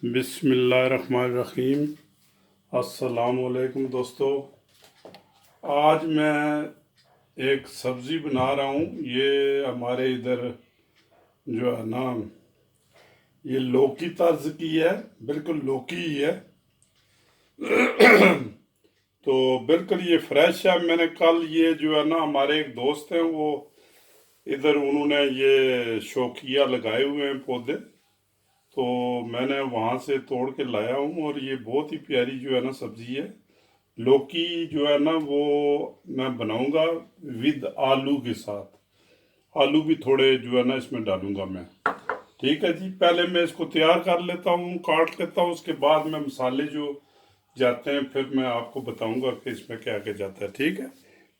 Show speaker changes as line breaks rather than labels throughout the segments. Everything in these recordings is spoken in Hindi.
बिस्मिल्लाहिर्रहमानिर्रहीम। अस्सलामुअलैकुम दोस्तों, आज मैं एक सब्ज़ी बना रहा हूँ। ये हमारे इधर जो है ना, ये लौकी तर्ज की है, बिल्कुल लौकी ही है। तो बिल्कुल ये फ्रेश है। मैंने कल ये जो है ना, हमारे एक दोस्त हैं, वो इधर उन्होंने ये शौकिया लगाए हुए हैं पौधे, तो मैंने वहाँ से तोड़ के लाया हूँ। और ये बहुत ही प्यारी जो है ना सब्ज़ी है। लौकी जो है ना, वो मैं बनाऊंगा विद आलू के साथ। आलू भी थोड़े जो है ना इसमें डालूंगा मैं। ठीक है जी, पहले मैं इसको तैयार कर लेता हूँ, काट लेता हूँ। उसके बाद में मसाले जो जाते हैं फिर मैं आपको बताऊंगा कि इसमें क्या क्या जाता है। ठीक है,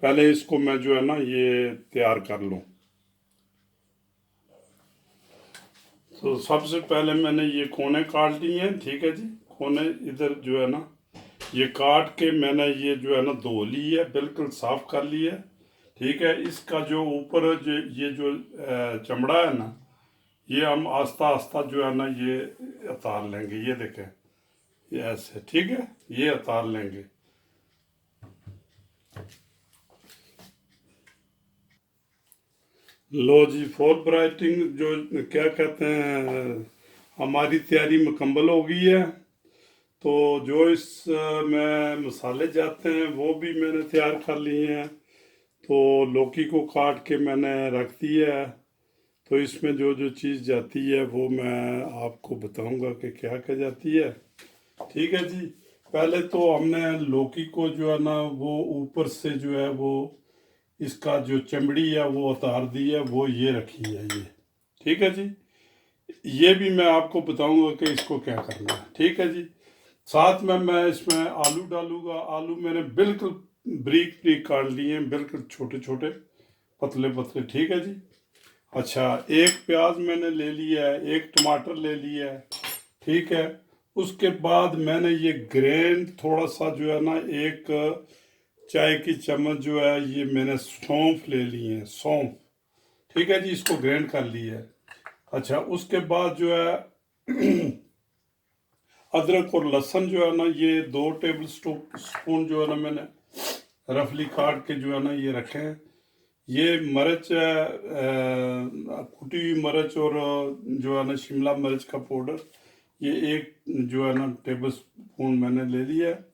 पहले इसको मैं जो है ना ये तैयार कर लूँ। तो सबसे पहले मैंने ये कोने काट लिए हैं। ठीक है जी, कोने इधर जो है ना ये काट के मैंने ये जो है ना धो ली है, बिल्कुल साफ कर ली है। ठीक है, इसका जो ऊपर जो ये जो चमड़ा है ना, ये हम आस्ता आस्ता जो है ना ये उतार लेंगे। ये देखें, ये ऐसे। ठीक है, ये उतार लेंगे। लो जी, फोर ब्राइटिंग जो क्या कहते हैं, हमारी तैयारी मुकम्मल हो गई है। तो जो इस में मसाले जाते हैं वो भी मैंने तैयार कर लिए हैं। तो लौकी को काट के मैंने रख दिया है। तो इसमें जो जो चीज़ जाती है वो मैं आपको बताऊंगा कि क्या क्या जाती है। ठीक है जी, पहले तो हमने लौकी को जो है ना वो ऊपर से जो है वो इसका जो चमड़ी है वो उतार दी है, वो ये रखी है ये। ठीक है जी, ये भी मैं आपको बताऊंगा कि इसको क्या करना है। ठीक है जी, साथ में मैं इसमें आलू डालूंगा। आलू मैंने बिल्कुल ब्रीक ब्रीक काट लिए हैं, बिल्कुल छोटे छोटे पतले पतले। ठीक है जी। अच्छा, एक प्याज मैंने ले लिया है, एक टमाटर ले लिया है। ठीक है, उसके बाद मैंने ये ग्रेन थोड़ा सा जो है ना, एक चाय की चम्मच जो है ये मैंने सौंफ ले ली है, सौंफ। ठीक है जी, इसको ग्राइंड कर लिया है। अच्छा, उसके बाद जो है अदरक और लहसुन जो है ना, ये 2 टेबल स्पून जो है ना मैंने रफली काट के जो है ना ये रखे हैं। ये मिर्च कुटी हुई मिर्च और जो है ना शिमला मिर्च का पाउडर, ये एक जो है ना टेबल स्पून मैंने ले लिया है।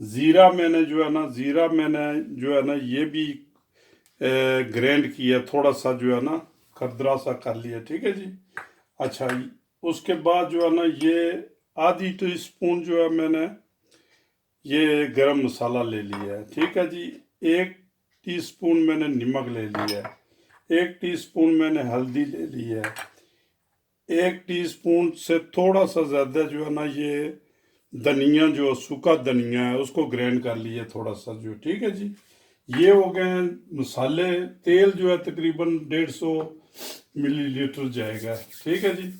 ज़ीरा मैंने जो है ना, ज़ीरा मैंने जो है ना ये भी ग्राइंड किया, थोड़ा सा जो है ना खरदरा सा कर लिया। ठीक है जी। अच्छा, उसके बाद जो है ना ये आधी टी स्पून जो है मैंने ये गरम मसाला ले लिया है। ठीक है जी, 1 टीस्पून मैंने नमक ले लिया है, 1 टीस्पून मैंने हल्दी ले ली है, 1 टीस्पून से थोड़ा सा ज़्यादा जो है ना ये धनिया, जो सूखा धनिया है उसको ग्राइंड कर लिया थोड़ा सा जो। ठीक है जी, ये हो गए मसाले। तेल जो है तकरीबन 150 मिलीलीटर जाएगा। ठीक है जी।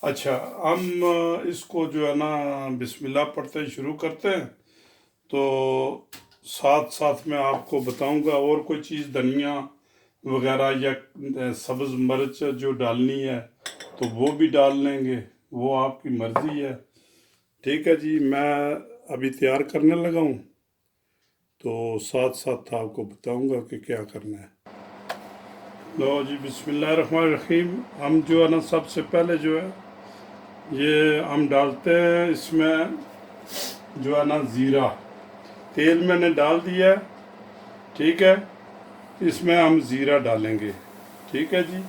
अच्छा, हम इसको जो है ना बिस्मिल्लाह पढ़ते ही शुरू करते हैं। तो साथ साथ में आपको बताऊंगा और कोई चीज़ धनिया वगैरह या सब्ज़ मिर्च जो डालनी है तो वो भी डाल लेंगे, वो आपकी मर्ज़ी है। ठीक है जी, मैं अभी तैयार करने लगा हूँ, तो साथ साथ आपको बताऊंगा कि क्या करना है। लो जी, बिस्मिल्लाहिर्रहमानिर्रहीम। हम जो है ना सबसे पहले जो है ये हम डालते हैं इसमें जो है ना ज़ीरा। तेल मैंने डाल दिया है। ठीक है, इसमें हम ज़ीरा डालेंगे। ठीक है जी।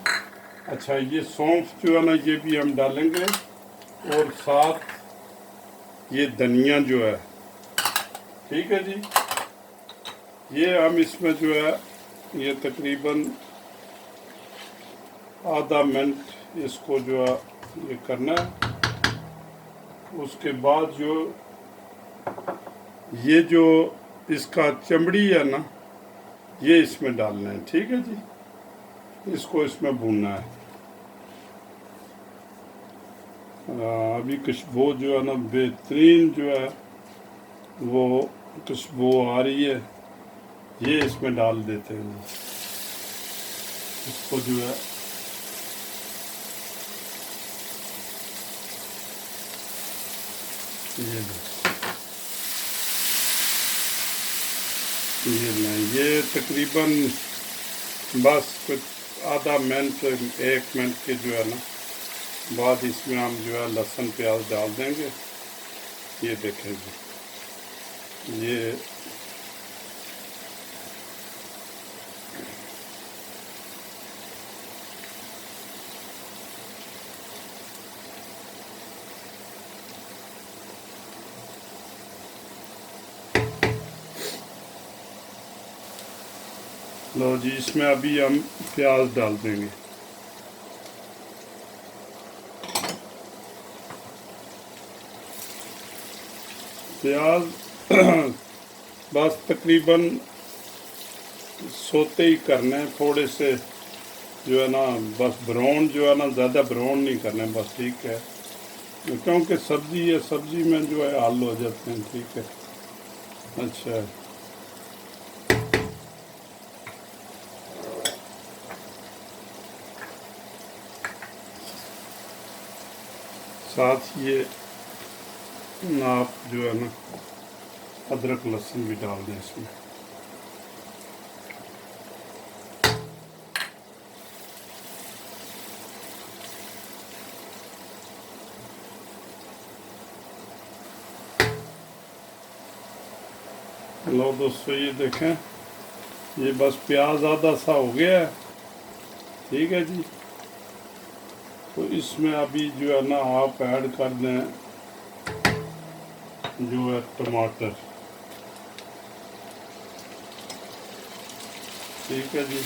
अच्छा, ये सौंफ जो है ना ये भी हम डालेंगे, और साथ ये धनिया जो है। ठीक है जी, ये हम इसमें जो है ये तकरीबन आधा मिनट इसको जो है ये करना है। उसके बाद जो ये जो इसका चमड़ी है ना ये इसमें डालना है। ठीक है जी, इसको इसमें भूनना है। अभी खुशबू जो है ना बेहतरीन जो है वो खुशबू आ रही है, ये इसमें डाल देते हैं। इसको जो है ये लो, ये लें, ये तकरीबन बस कुछ आधा मिनट 1 मिनट के जो है ना बाद इसमें हम जो है लहसुन प्याज डाल देंगे। ये देखें जी, ये लो जी, इसमें अभी हम प्याज डाल देंगे। प्याज बस तकरीबन सोते ही करना है, थोड़े से जो है ना बस ब्राउन जो है ना, ज़्यादा ब्राउन नहीं करना है, बस ठीक है, क्योंकि सब्ज़ी है, सब्ज़ी में जो है आलू हो जाते हैं। ठीक है, अच्छा साथ ये आप जो है ना अदरक लहसुन भी डाल दें इसमें। लो दोस्तों, ये देखें, ये बस प्याज आधा सा हो गया है। ठीक है जी, तो इसमें अभी जो है ना आप ऐड कर दें जो है टमाटर। ठीक है जी,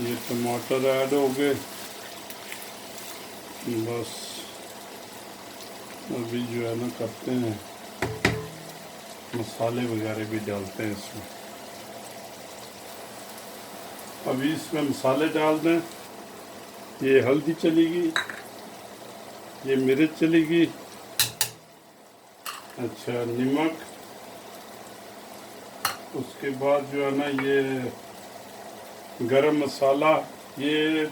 ये टमाटर ऐड हो गए। बस अभी जो है ना करते हैं, मसाले वगैरह भी डालते हैं इसमें। अभी इसमें मसाले डाल दें, ये हल्दी चलेगी, ये मिर्च चलेगी, अच्छा नमक, उसके बाद जो है ना ये गरम मसाला, ये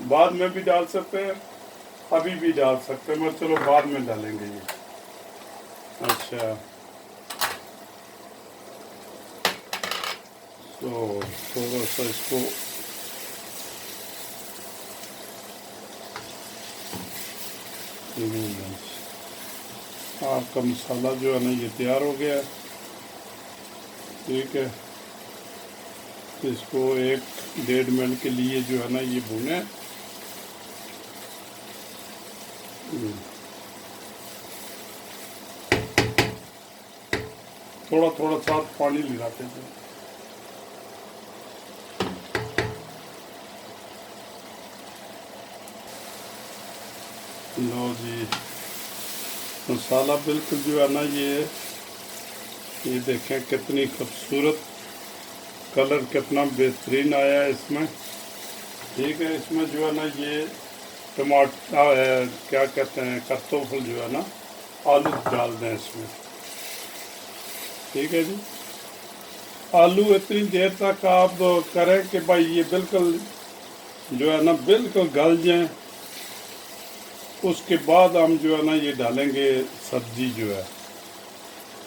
बाद में भी डाल सकते हैं, अभी भी डाल सकते हैं, मगर चलो बाद में डालेंगे ये। अच्छा, तो थोड़ा सा इसको आपका मसाला जो है ना ये तैयार हो गया। ठीक है, इसको 1-1.5 मिनट के लिए जो है ना ये भुने। थोड़ा थोड़ा साथ पानी लगाते थे। लो जी, मसाला बिल्कुल जो है ना ये देखें कितनी खूबसूरत कलर, कितना बेहतरीन आया है इसमें। ठीक है, इसमें जो है ना ये टमाटर क्या कहते हैं, कत्तोफल जो है ना, आलू डाल दें इसमें। ठीक है जी, आलू इतनी देर तक आप करें कि भाई ये बिल्कुल जो है ना बिल्कुल गल जाएं। उसके बाद हम जो है ना ये डालेंगे सब्जी जो है।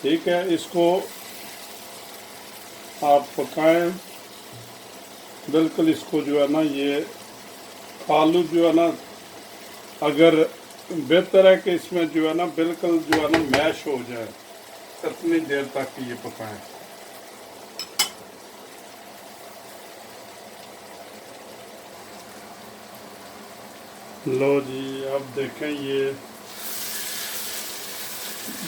ठीक है, इसको आप पकाएं बिल्कुल, इसको जो है ना ये आलू जो है ना, अगर बेहतर है कि इसमें जो है ना बिल्कुल जो है ना मैश हो जाए, कितनी देर तक ये पकाएं। लो जी, अब देखें ये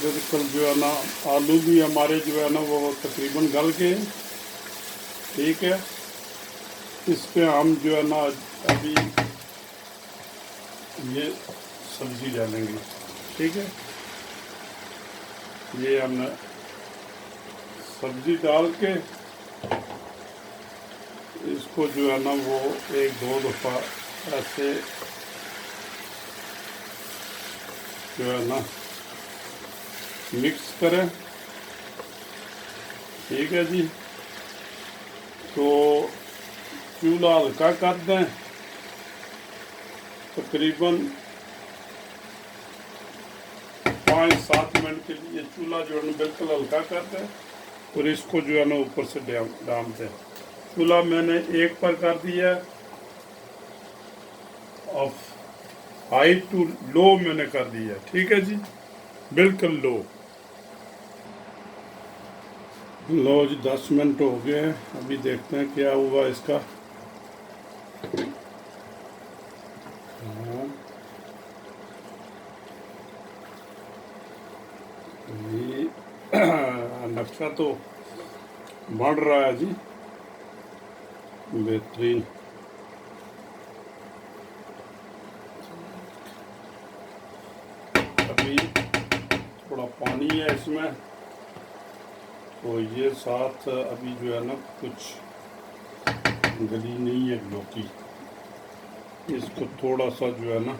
बिल्कुल जो है ना आलू भी हमारे जो है ना वो तकरीबन गल गए। ठीक है, इस पे हम जो है ना अभी ये सब्ज़ी डालेंगे। ठीक है, ये हमने सब्ज़ी डाल के इसको जो है ना वो 1-2 दफ़ा ऐसे जो है ना मिक्स करें। ठीक है जी, तो चूल्हा हल्का कर दें, तकरीबन 5-7 मिनट के लिए चूल्हा जो है ना बिल्कुल हल्का कर दें और इसको जो है ना ऊपर से डाल दें। चूल्हा मैंने 1 पर कर दिया, ऑफ हाई टू लो मैंने कर दिया, ठीक है जी, बिल्कुल लो। लो जी 10 मिनट हो गए हैं, अभी देखते हैं क्या हुआ इसका। हाँ, ये नक्शा तो बढ़ रहा है जी, बेहतरीन। अभी थोड़ा पानी है इसमें, तो ये साथ अभी जो है ना कुछ गली नहीं है लौकी। इसको थोड़ा सा जो है ना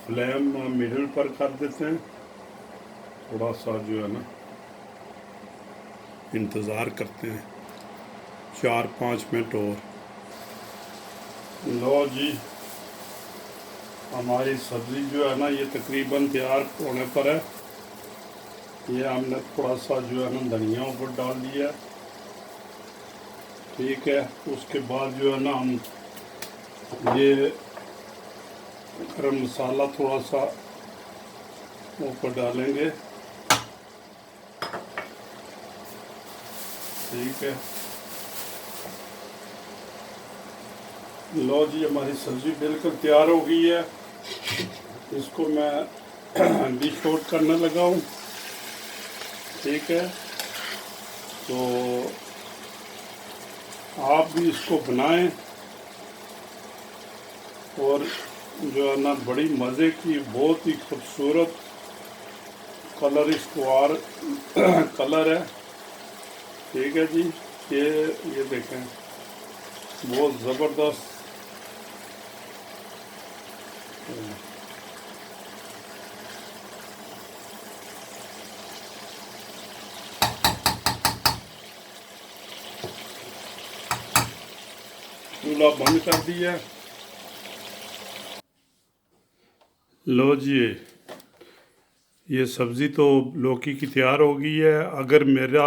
फ्लेम मिडिल पर कर देते हैं, थोड़ा सा जो है ना इंतज़ार करते हैं 4-5 मिनट और। लो जी हमारी सब्ज़ी जो है ना ये तकरीबन तैयार होने पर है। ये हमने थोड़ा सा जो है ना धनिया ऊपर डाल दिया, ठीक है। उसके बाद जो है ना हम ये गरम मसाला थोड़ा सा ऊपर डालेंगे, ठीक है। लो जी हमारी सब्ज़ी बिल्कुल तैयार हो गई है, इसको मैं डिश आउट करने लगा हूँ, ठीक है। तो आप भी इसको बनाएं और जो है ना बड़ी मज़े की बहुत ही खूबसूरत कलर इसको कलर है, ठीक है जी। ये देखें बहुत ज़बरदस्त। चूल्हा बंद कर दिया। लो जी ये सब्ज़ी तो लौकी की तैयार हो गई है। अगर मेरा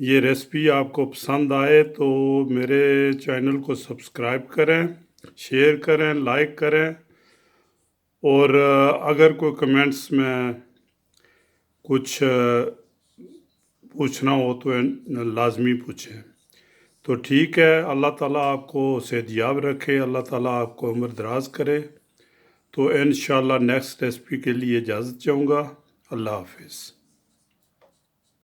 ये रेसिपी आपको पसंद आए तो मेरे चैनल को सब्सक्राइब करें, शेयर करें, लाइक करें, और अगर कोई कमेंट्स में कुछ पूछना हो तो लाजमी पूछें। तो ठीक है, अल्लाह ताला आपको सेहतयाब रखे, अल्लाह ताला आपको उम्र दराज करे। तो इंशाल्लाह नेक्स्ट रेसिपी के लिए इजाज़त चाहूँगा। अल्लाह हाफिज़।